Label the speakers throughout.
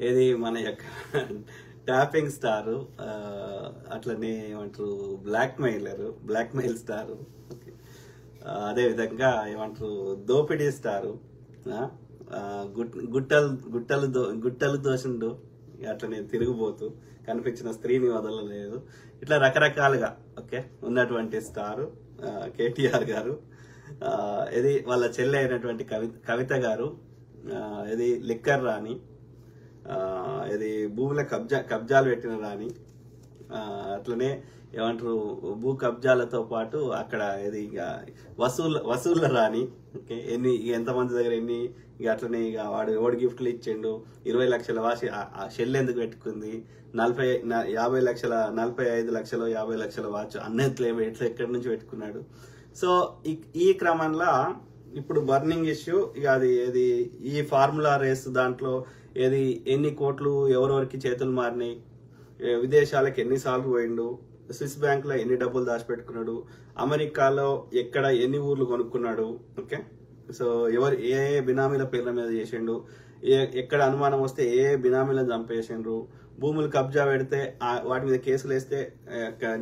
Speaker 1: ఏది మన యొక్క ట్యాపింగ్ స్టారు, అట్లనే ఏమంటారు బ్లాక్ మెయిల్ స్టారు, అదే విధంగా ఏమంటారు దోపిడీ స్టారు, గుట్టలు దోషుండు, అట్లనే తిరుగుబోతూ కనిపించిన స్త్రీని వదలలేదు, ఇట్లా రకరకాలుగా ఉన్నటువంటి స్టారు కేటీఆర్ గారు. ఇది వాళ్ళ చెల్లె అయినటువంటి కవిత గారు, ఇది లిక్కర్ రాణి, ఇది భూముల కబ్జాలు పెట్టిన రాణి, అట్లనే ఏమంటారు భూ కబ్జాలతో పాటు అక్కడ ఇది ఇక వసూళ్ళ రాణి. ఎంతమంది దగ్గర ఎన్ని అట్లనే ఇక వాడు ఎవడు గిఫ్ట్లు ఇచ్చిండు, 20 లక్షల వాసి షెల్ ఎందుకు పెట్టుకుంది, 45 లక్షలు 50 లక్షల వాచ్ అన్నిట్లో ఎక్కడి నుంచి పెట్టుకున్నాడు. సో ఈ క్రమంలో ఇప్పుడు బర్నింగ్ ఇష్యూ ఇక అది ఈ ఫార్ములా రేస్ దాంట్లో ఏది ఎన్ని కోట్లు ఎవరెవరికి చేతులు మారినాయి, విదేశాలకు ఎన్నిసార్లు పోయిండు, స్విస్ బ్యాంక్ లో ఎన్ని డబ్బులు దాచిపెట్టుకున్నాడు, అమెరికాలో ఎక్కడ ఎన్ని ఊర్లు కొనుక్కున్నాడు, సో ఎవరు ఏ బినామీల పేర్ల మీద చేసిండు, ఎక్కడ అనుమానం వస్తే ఏ బినామీలను చంపేసిండ్రు, భూములు కబ్జా పెడితే వాటి మీద కేసులు వేస్తే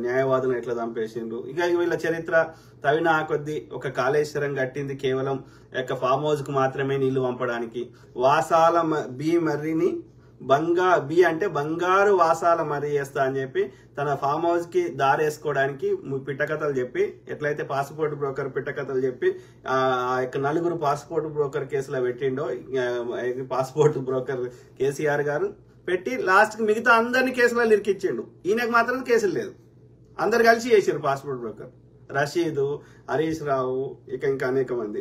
Speaker 1: న్యాయవాదులను ఎట్లా చంపేసిండ్రు. ఇక వీళ్ళ చరిత్ర తవిన కొద్దీ ఒక కాళేశ్వరం కట్టింది కేవలం ఫామ్ హౌస్ కు మాత్రమే నీళ్లు పంపడానికి, వాసాల మర్రిని బి అంటే బంగారు వాసాల మర్రి చేస్తా అని చెప్పి తన ఫామ్ హౌస్ కి దారేసుకోవడానికి పిట్టకథలు చెప్పి, ఎట్లయితే పాస్పోర్ట్ బ్రోకర్ పిట్టకథలు చెప్పి ఆ యొక్క 4 పాస్పోర్ట్ బ్రోకర్ కేసులో పెట్టిండో, పాస్పోర్ట్ బ్రోకర్ కేసీఆర్ గారు పెట్టి లాస్ట్ కి మిగతా అందరినీ కేసులలో ఇరికిచ్చిండు. ఈయనకు మాత్రం కేసులు లేదు, అందరు కలిసి చేసారు పాస్పోర్ట్ బ్రోకర్. రషీదు, హరీష్ రావు, ఇంకా అనేక మంది,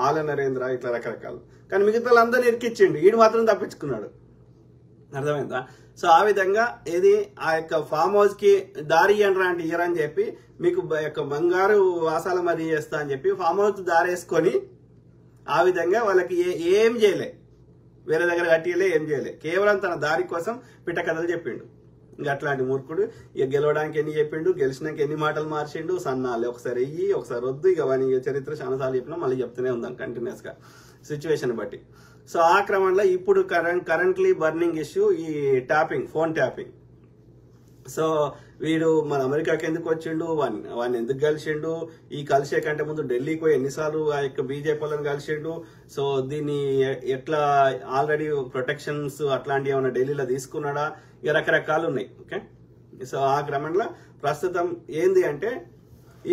Speaker 1: ఆల నరేంద్ర, ఇట్లా రకరకాలు. కానీ మిగతా వాళ్ళందరినీ ఇరికిచ్చిండు, ఈడు మాత్రం తప్పించుకున్నాడు. అర్థమైందా? సో ఆ విధంగా ఏది ఆ యొక్క ఫామ్ హౌస్ కి దారి ఇయ్యరని చెప్పి మీకు బంగారు వాసాల మరీ చేస్తా అని చెప్పి ఫామ్ హౌస్ దారేసుకొని ఆ విధంగా వాళ్ళకి ఏం చేయలే, వేరే దగ్గర కట్టియలే, ఏం చేయలే, కేవలం తన దారి కోసం పిట్ట కథలు చెప్పిండు. ఇంకా అట్లాంటి మూర్ఖుడు ఇక గెలవడానికి ఎన్ని చెప్పిండు, గెలిచినాక ఎన్ని మాటలు మార్చిండు, సన్నాలు ఒకసారి వెయ్యి ఒకసారి వద్దు, ఇక వాని చరిత్ర చాలాసార్లు చెప్పినా మళ్ళీ చెప్తూనే ఉందాం కంటిన్యూస్ గా సిచ్యువేషన్ బట్టి. సో ఆ క్రమంలో ఇప్పుడు కరెంట్లీ బర్నింగ్ ఇష్యూ ఈ ట్యాపింగ్, ఫోన్ ట్యాపింగ్. సో వీడు మన అమెరికాకి ఎందుకు వచ్చిండు, వాడిని ఎందుకు కలిసిండు, ఈ కలిసే కంటే ముందు ఢిల్లీకి పోయి ఎన్నిసార్లు ఆ యొక్క బీజేపీ వాళ్ళని కలిసిండు, సో దీన్ని ఎట్లా ఆల్రెడీ ప్రొటెక్షన్స్ అట్లాంటివి ఏమైనా ఢిల్లీలో తీసుకున్నాడా, ఇక రకరకాలు ఉన్నాయి. సో ఆ క్రమంలో ప్రస్తుతం ఏంది అంటే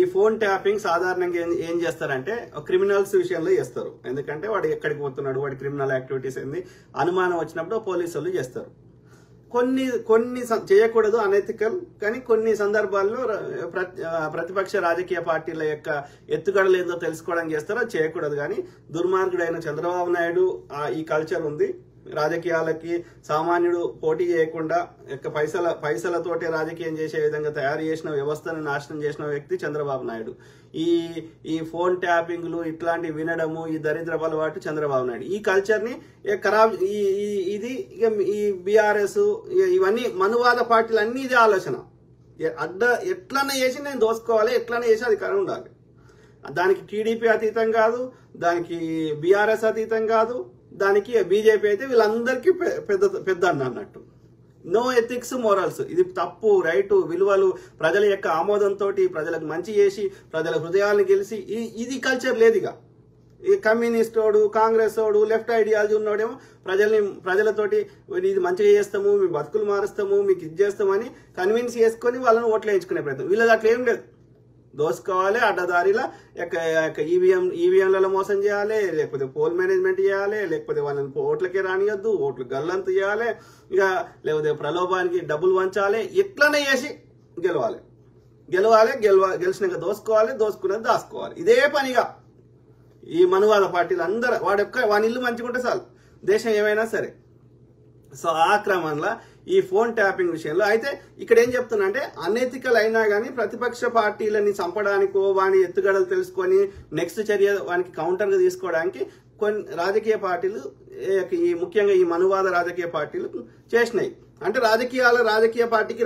Speaker 1: ఈ ఫోన్ ట్యాపింగ్ సాధారణంగా ఏం చేస్తారంటే క్రిమినల్స్ విషయంలో చేస్తారు. ఎందుకంటే వాడు ఎక్కడికి పోతున్నాడు, వాడి క్రిమినల్ యాక్టివిటీస్ ఏంది అనుమానం వచ్చినప్పుడు పోలీసు వాళ్ళు చేస్తారు. కొన్ని చేయకూడదు, అనెథికల్. కానీ కొన్ని సందర్భాల్లో ప్రతిపక్ష రాజకీయ పార్టీల యొక్క ఎత్తుగడలు ఏందో తెలుసుకోవడానికి చేస్తారో, చేయకూడదు. కానీ దుర్మార్గుడైన చంద్రబాబు నాయుడు ఈ కల్చర్ ఉంది. రాజకీయాలకి సామాన్యుడు పోటీ చేయకుండా పైసలతోటే రాజకీయం చేసే విధంగా తయారు చేసిన వ్యవస్థను నాశనం చేసిన వ్యక్తి చంద్రబాబు నాయుడు. ఈ ఫోన్ ట్యాపింగ్లు ఇట్లాంటి వినడము, ఈ దరిద్రపు అలవాటు చంద్రబాబు నాయుడు. ఈ కల్చర్ ని ఖరాబ్, ఇది ఇక ఈ బీఆర్ఎస్ ఇవన్నీ మనువాద పార్టీలు అన్ని ఇదే ఆలోచన. ఎట్లన్నా చేసి నేను దోసుకోవాలి, ఎట్లన్నా చేసి అధికారం ఉండాలి. దానికి టీడీపీ అతీతం కాదు, దానికి బీఆర్ఎస్ అతీతం కాదు, దానికి బీజేపీ అయితే వీళ్ళందరికీ పెద్ద అన్నట్టు. No ethics, morals. ఇది తప్పు, రైటు, విలువలు, ప్రజల యొక్క ఆమోదంతో ప్రజలకు మంచి చేసి ప్రజల హృదయాలను గెలిచి ఇది కల్చర్ లేదు. ఇక ఈ కమ్యూనిస్ట్ వాడు, కాంగ్రెస్ వాడు, లెఫ్ట్ ఐడియాలజీ ఉన్నవాడేమో ప్రజలతోటి ఇది మంచిగా చేస్తాము, మీ బతుకులు మారుస్తాము, మీకు ఇది చేస్తామని కన్విన్స్ చేసుకొని వాళ్ళని ఓట్లు వేయించుకునే ప్రయత్నం. వీళ్ళది అట్లా ఏం లేదు. దోసుకోవాలి, అడ్డదారిలా ఈవీఎంలలో మోసం చేయాలి, లేకపోతే పోల్ మేనేజ్మెంట్ చేయాలి, లేకపోతే వాళ్ళని ఓట్లకే రానియద్దు, ఓట్లు గల్లంత చేయాలి, ఇక లేకపోతే ప్రలోభానికి డబ్బులు వంచాలి. ఇట్లనే చేసి గెలిచినాక దోసుకోవాలి, దోసుకున్నది దాసుకోవాలి. ఇదే పనిగా ఈ మనువాద పార్టీలు అందరూ వాని ఇల్లు మంచిగుంటే చాలు, దేశం ఏమైనా సరే. సో ఆ క్రమంలో ఈ ఫోన్ ట్యాపింగ్ విషయంలో అయితే ఇక్కడ ఏం చెప్తున్నా అంటే అనెథికల్ అయినా కానీ ప్రతిపక్ష పార్టీలని చంపడానికో వాని ఎత్తుగడలు తెలుసుకొని నెక్స్ట్ చర్య వానికి కౌంటర్ గా తీసుకోవడానికి కొన్ని రాజకీయ పార్టీలు, ముఖ్యంగా ఈ మనువాద రాజకీయ పార్టీలు చేసినాయి. అంటే రాజకీయ పార్టీకి